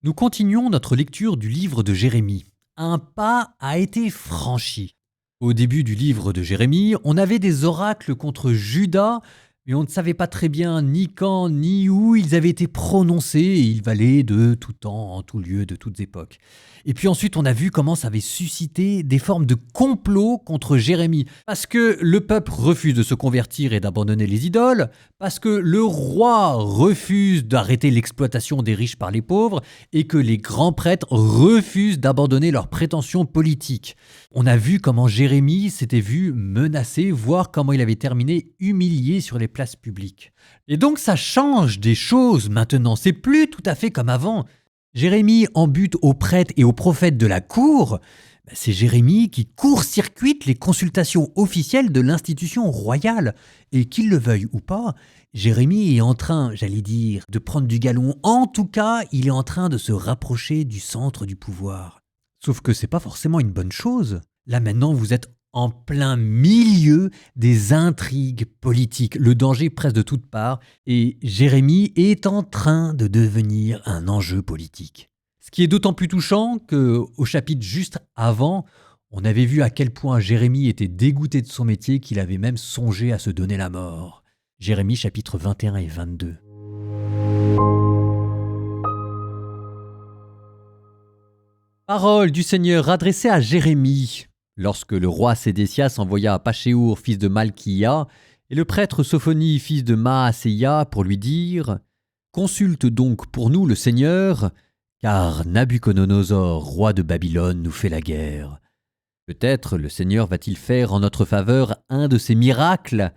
Nous continuons notre lecture du livre de Jérémie. Un pas a été franchi. Au début du livre de Jérémie, on avait des oracles contre Juda, mais on ne savait pas très bien ni quand ni où ils avaient été prononcés et ils valaient de tout temps, en tout lieu, de toutes époques. Et puis ensuite, on a vu comment ça avait suscité des formes de complot contre Jérémie. Parce que le peuple refuse de se convertir et d'abandonner les idoles, parce que le roi refuse d'arrêter l'exploitation des riches par les pauvres, et que les grands prêtres refusent d'abandonner leurs prétentions politiques. On a vu comment Jérémie s'était vu menacé, voire comment il avait terminé humilié sur les places publiques. Et donc ça change des choses maintenant, c'est plus tout à fait comme avant. Jérémie en bute aux prêtres et aux prophètes de la cour. C'est Jérémie qui court-circuite les consultations officielles de l'institution royale. Et qu'il le veuille ou pas, Jérémie est en train, j'allais dire, de prendre du galon. En tout cas, il est en train de se rapprocher du centre du pouvoir. Sauf que c'est pas forcément une bonne chose. Là maintenant, vous êtes en plein milieu des intrigues politiques, le danger presque de toutes parts, et Jérémie est en train de devenir un enjeu politique. Ce qui est d'autant plus touchant qu'au chapitre juste avant, on avait vu à quel point Jérémie était dégoûté de son métier qu'il avait même songé à se donner la mort. Jérémie chapitre 21 et 22. Parole du Seigneur adressée à Jérémie. Lorsque le roi Sédécias envoya Pachéour, fils de Malchia, et le prêtre Sophonie, fils de Maaséia, pour lui dire « Consulte donc pour nous le Seigneur, car Nabuchodonosor, roi de Babylone, nous fait la guerre. Peut-être le Seigneur va-t-il faire en notre faveur un de ses miracles,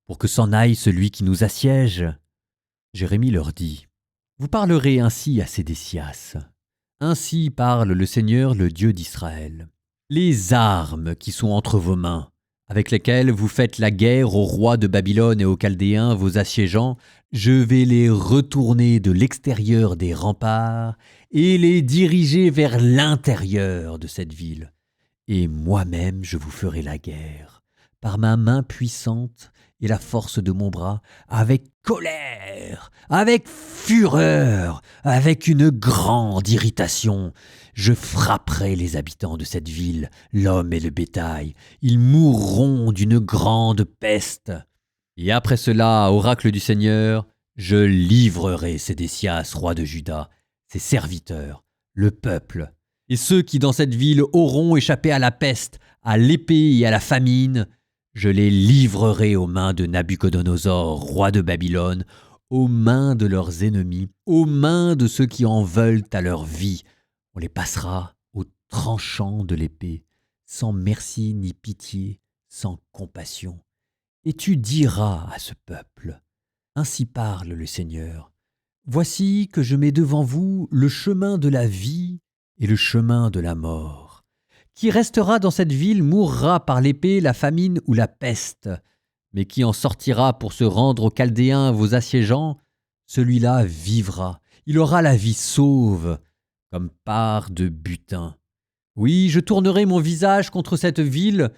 pour que s'en aille celui qui nous assiège. » Jérémie leur dit « Vous parlerez ainsi à Sédécias. Ainsi parle le Seigneur, le Dieu d'Israël. Les armes qui sont entre vos mains, avec lesquelles vous faites la guerre au roi de Babylone et aux Chaldéens, vos assiégeants, je vais les retourner de l'extérieur des remparts et les diriger vers l'intérieur de cette ville. Et moi-même je vous ferai la guerre, par ma main puissante et la force de mon bras, avec colère, avec fureur, avec une grande irritation. Je frapperai les habitants de cette ville, l'homme et le bétail. Ils mourront d'une grande peste. Et après cela, oracle du Seigneur, je livrerai Sédécias, roi de Juda, ses serviteurs, le peuple, et ceux qui dans cette ville auront échappé à la peste, à l'épée et à la famine, je les livrerai aux mains de Nabuchodonosor, roi de Babylone, aux mains de leurs ennemis, aux mains de ceux qui en veulent à leur vie. On les passera au tranchant de l'épée, sans merci ni pitié, sans compassion. Et tu diras à ce peuple, ainsi parle le Seigneur, voici que je mets devant vous le chemin de la vie et le chemin de la mort. Qui restera dans cette ville mourra par l'épée, la famine ou la peste, mais qui en sortira pour se rendre aux Chaldéens, vos assiégeants, celui-là vivra, il aura la vie sauve, comme part de butin. Oui, je tournerai mon visage contre cette ville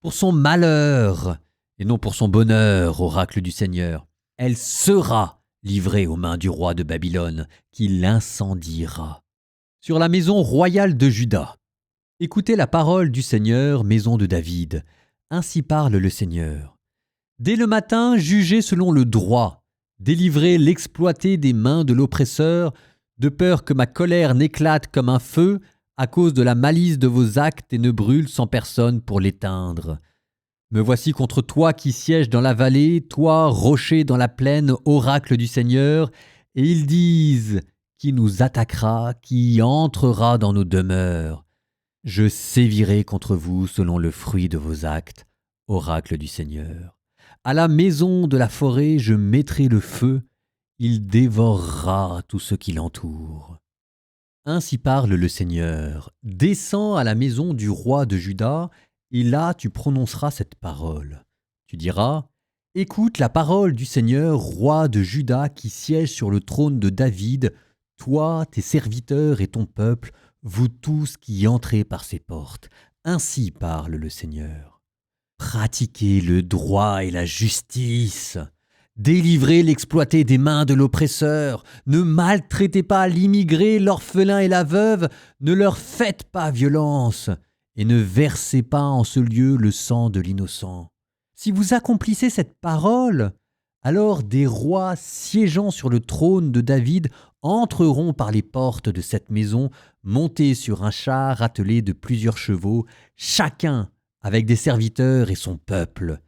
pour son malheur, et non pour son bonheur, oracle du Seigneur. Elle sera livrée aux mains du roi de Babylone, qui l'incendiera. Sur la maison royale de Juda, écoutez la parole du Seigneur, maison de David. Ainsi parle le Seigneur. Dès le matin, jugez selon le droit, délivrez l'exploité des mains de l'oppresseur, de peur que ma colère n'éclate comme un feu à cause de la malice de vos actes et ne brûle sans personne pour l'éteindre. Me voici contre toi qui sièges dans la vallée, toi, rocher dans la plaine, oracle du Seigneur, et ils disent, qui nous attaquera, qui entrera dans nos demeures. Je sévirai contre vous selon le fruit de vos actes, oracle du Seigneur. À la maison de la forêt, je mettrai le feu, il dévorera tout ce qui l'entoure. Ainsi parle le Seigneur. Descends à la maison du roi de Juda, et là tu prononceras cette parole. Tu diras, écoute la parole du Seigneur, roi de Juda, qui siège sur le trône de David, toi, tes serviteurs et ton peuple, vous tous qui entrez par ces portes. Ainsi parle le Seigneur. Pratiquez le droit et la justice. Délivrez l'exploité des mains de l'oppresseur. Ne maltraitez pas l'immigré, l'orphelin et la veuve. Ne leur faites pas violence. Et ne versez pas en ce lieu le sang de l'innocent. Si vous accomplissez cette parole, alors des rois siégeant sur le trône de David entreront par les portes de cette maison, montés sur un char attelé de plusieurs chevaux, chacun avec des serviteurs et son peuple.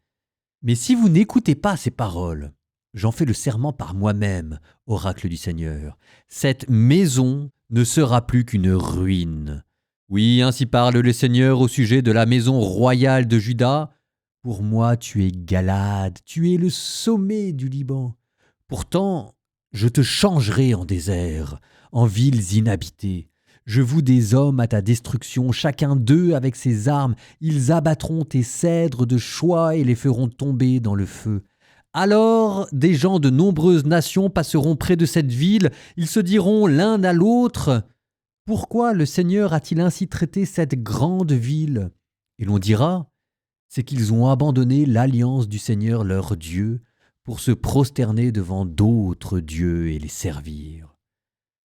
Mais si vous n'écoutez pas ces paroles, j'en fais le serment par moi-même, oracle du Seigneur, cette maison ne sera plus qu'une ruine. Oui, ainsi parle le Seigneur au sujet de la maison royale de Juda. Pour moi, tu es Galade, tu es le sommet du Liban. Pourtant, je te changerai en désert, en villes inhabitées. Je voue des hommes à ta destruction, chacun d'eux avec ses armes. Ils abattront tes cèdres de choix et les feront tomber dans le feu. Alors des gens de nombreuses nations passeront près de cette ville. Ils se diront l'un à l'autre: « Pourquoi le Seigneur a-t-il ainsi traité cette grande ville ?» Et l'on dira: « C'est qu'ils ont abandonné l'alliance du Seigneur leur Dieu pour se prosterner devant d'autres dieux et les servir. »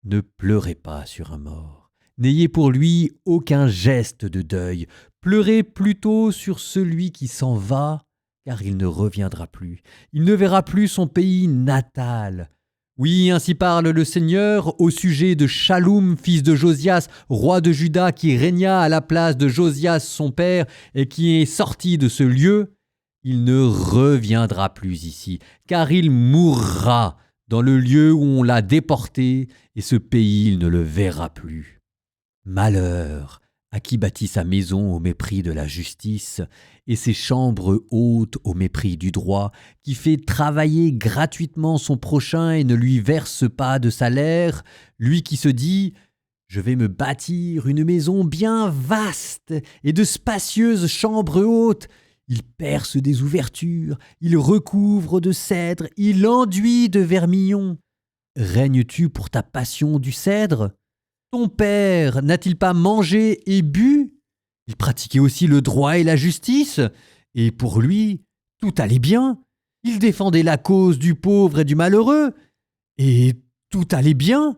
Ne pleurez pas sur un mort. N'ayez pour lui aucun geste de deuil. Pleurez plutôt sur celui qui s'en va, car il ne reviendra plus. Il ne verra plus son pays natal. Oui, ainsi parle le Seigneur au sujet de Shaloum, fils de Josias, roi de Juda, qui régna à la place de Josias son père et qui est sorti de ce lieu. Il ne reviendra plus ici, car il mourra dans le lieu où on l'a déporté, et ce pays il ne le verra plus. Malheur à qui bâtit sa maison au mépris de la justice, et ses chambres hautes au mépris du droit, qui fait travailler gratuitement son prochain et ne lui verse pas de salaire, lui qui se dit « Je vais me bâtir une maison bien vaste et de spacieuses chambres hautes ». Il perce des ouvertures, il recouvre de cèdre, il enduit de vermillon. Règnes-tu pour ta passion du cèdre ? Ton père n'a-t-il pas mangé et bu ? Il pratiquait aussi le droit et la justice, et pour lui, tout allait bien. Il défendait la cause du pauvre et du malheureux, et tout allait bien.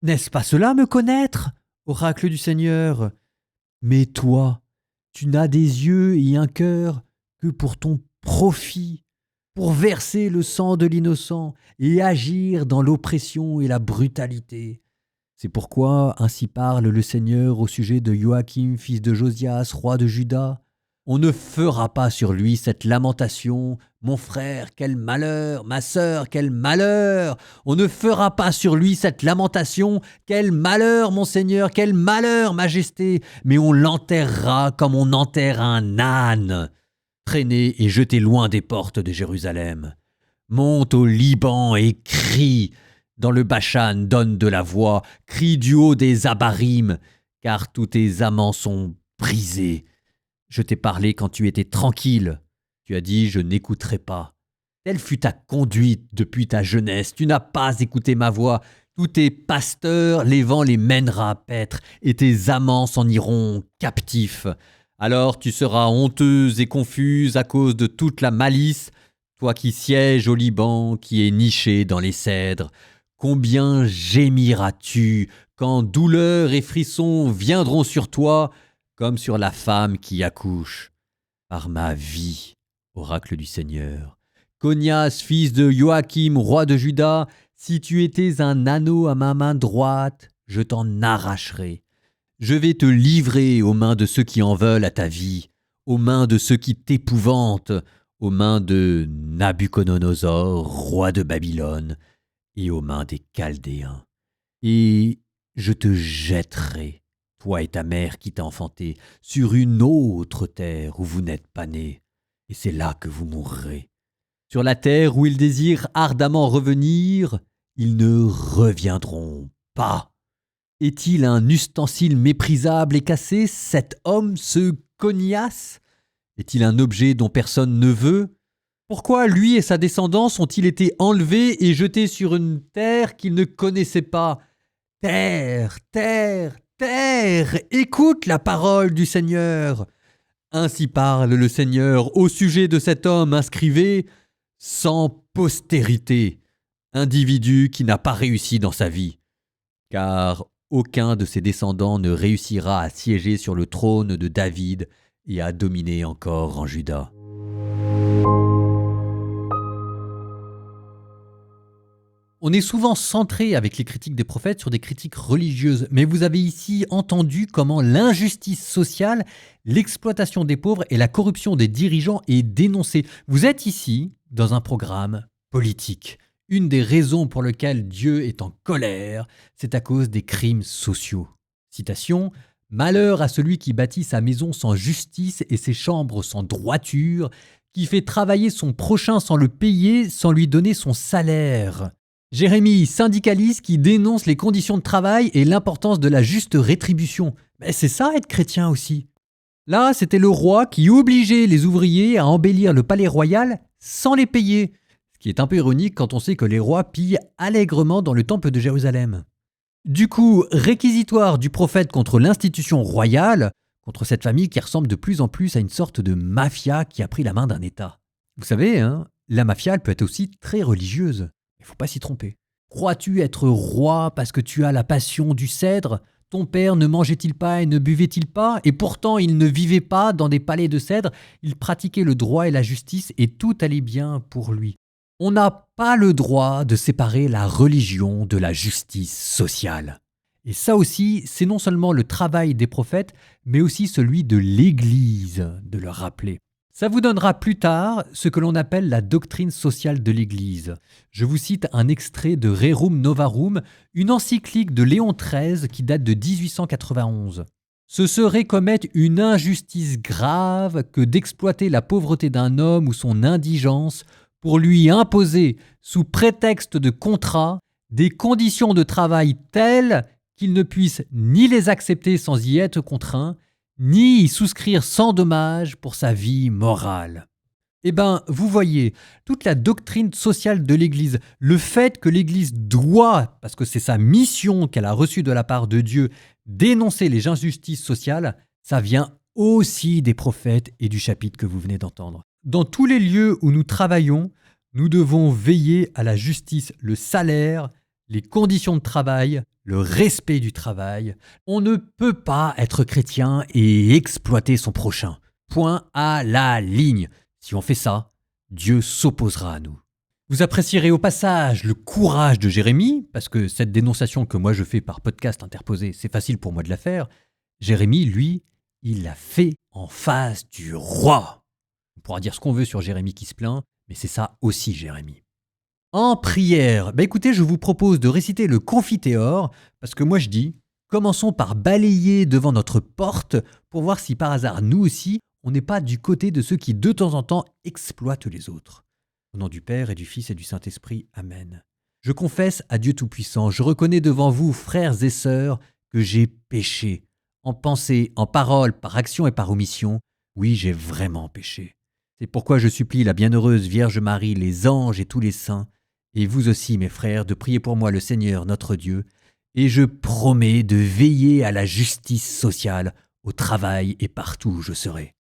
N'est-ce pas cela me connaître, oracle du Seigneur ? Mais toi, tu n'as des yeux et un cœur que pour ton profit, pour verser le sang de l'innocent et agir dans l'oppression et la brutalité. C'est pourquoi ainsi parle le Seigneur au sujet de Joachim, fils de Josias, roi de Juda. On ne fera pas sur lui cette lamentation. Mon frère, quel malheur! Ma sœur, quel malheur! On ne fera pas sur lui cette lamentation. Quel malheur, mon Seigneur! Quel malheur, Majesté! Mais on l'enterrera comme on enterre un âne. Traîné et jeté loin des portes de Jérusalem. Monte au Liban et crie. Dans le Bashan, donne de la voix. Crie du haut des Abarim, car tous tes amants sont brisés. Je t'ai parlé quand tu étais tranquille. Tu as dit, je n'écouterai pas. Telle fut ta conduite depuis ta jeunesse. Tu n'as pas écouté ma voix. Tous tes pasteurs, les vents les mènera à paître, et tes amants s'en iront captifs. Alors tu seras honteuse et confuse à cause de toute la malice, toi qui sièges au Liban, qui es niché dans les cèdres. Combien gémiras-tu quand douleur et frissons viendront sur toi, comme sur la femme qui accouche. Par ma vie, oracle du Seigneur, Conias, fils de Joachim, roi de Juda, si tu étais un anneau à ma main droite, je t'en arracherai. Je vais te livrer aux mains de ceux qui en veulent à ta vie, aux mains de ceux qui t'épouvantent, aux mains de Nabuchodonosor, roi de Babylone, et aux mains des Chaldéens. Et je te jetterai, toi et ta mère qui t'a enfanté, sur une autre terre où vous n'êtes pas nés, et c'est là que vous mourrez. Sur la terre où ils désirent ardemment revenir, ils ne reviendront pas. Est-il un ustensile méprisable et cassé, cet homme, ce Conias ? Est-il un objet dont personne ne veut ? Pourquoi lui et sa descendance ont-ils été enlevés et jetés sur une terre qu'ils ne connaissaient pas ? Terre, terre, terre, écoute la parole du Seigneur. Ainsi parle le Seigneur au sujet de cet homme inscrivé, sans postérité, individu qui n'a pas réussi dans sa vie. Car aucun de ses descendants ne réussira à siéger sur le trône de David et à dominer encore en Juda. On est souvent centré avec les critiques des prophètes sur des critiques religieuses, mais vous avez ici entendu comment l'injustice sociale, l'exploitation des pauvres et la corruption des dirigeants est dénoncée. Vous êtes ici dans un programme politique. Une des raisons pour lesquelles Dieu est en colère, c'est à cause des crimes sociaux. Citation : « Malheur à celui qui bâtit sa maison sans justice et ses chambres sans droiture, qui fait travailler son prochain sans le payer, sans lui donner son salaire. » Jérémie, syndicaliste qui dénonce les conditions de travail et l'importance de la juste rétribution. Mais c'est ça être chrétien aussi. Là, c'était le roi qui obligeait les ouvriers à embellir le palais royal sans les payer. Ce qui est un peu ironique quand on sait que les rois pillent allègrement dans le temple de Jérusalem. Du coup, réquisitoire du prophète contre l'institution royale, contre cette famille qui ressemble de plus en plus à une sorte de mafia qui a pris la main d'un État. Vous savez, la mafia elle peut être aussi très religieuse. Il ne faut pas s'y tromper. Crois-tu être roi parce que tu as la passion du cèdre ? Ton père ne mangeait-il pas et ne buvait-il pas ? Et pourtant, il ne vivait pas dans des palais de cèdre, il pratiquait le droit et la justice et tout allait bien pour lui. On n'a pas le droit de séparer la religion de la justice sociale. Et ça aussi, c'est non seulement le travail des prophètes, mais aussi celui de l'Église de le rappeler. Ça vous donnera plus tard ce que l'on appelle la doctrine sociale de l'Église. Je vous cite un extrait de Rerum Novarum, une encyclique de Léon XIII qui date de 1891. « Ce serait commettre une injustice grave que d'exploiter la pauvreté d'un homme ou son indigence pour lui imposer, sous prétexte de contrat, des conditions de travail telles qu'il ne puisse ni les accepter sans y être contraint, ni y souscrire sans dommage pour sa vie morale. » Eh bien, vous voyez, toute la doctrine sociale de l'Église, le fait que l'Église doit, parce que c'est sa mission qu'elle a reçue de la part de Dieu, dénoncer les injustices sociales, ça vient aussi des prophètes et du chapitre que vous venez d'entendre. Dans tous les lieux où nous travaillons, nous devons veiller à la justice, le salaire, les conditions de travail, le respect du travail. On ne peut pas être chrétien et exploiter son prochain. Point à la ligne. Si on fait ça, Dieu s'opposera à nous. Vous apprécierez au passage le courage de Jérémie, parce que cette dénonciation que moi je fais par podcast interposé, c'est facile pour moi de la faire. Jérémie, lui, il l'a fait en face du roi. On pourra dire ce qu'on veut sur Jérémie qui se plaint, mais c'est ça aussi Jérémie. En prière, écoutez, je vous propose de réciter le Confiteor, parce que moi je dis, commençons par balayer devant notre porte pour voir si par hasard, nous aussi, on n'est pas du côté de ceux qui de temps en temps exploitent les autres. Au nom du Père et du Fils et du Saint-Esprit, Amen. Je confesse à Dieu Tout-Puissant, je reconnais devant vous, frères et sœurs, que j'ai péché, en pensée, en parole, par action et par omission. Oui, j'ai vraiment péché. C'est pourquoi je supplie la bienheureuse Vierge Marie, les anges et tous les saints, et vous aussi, mes frères, de prier pour moi le Seigneur notre Dieu, et je promets de veiller à la justice sociale, au travail et partout où je serai.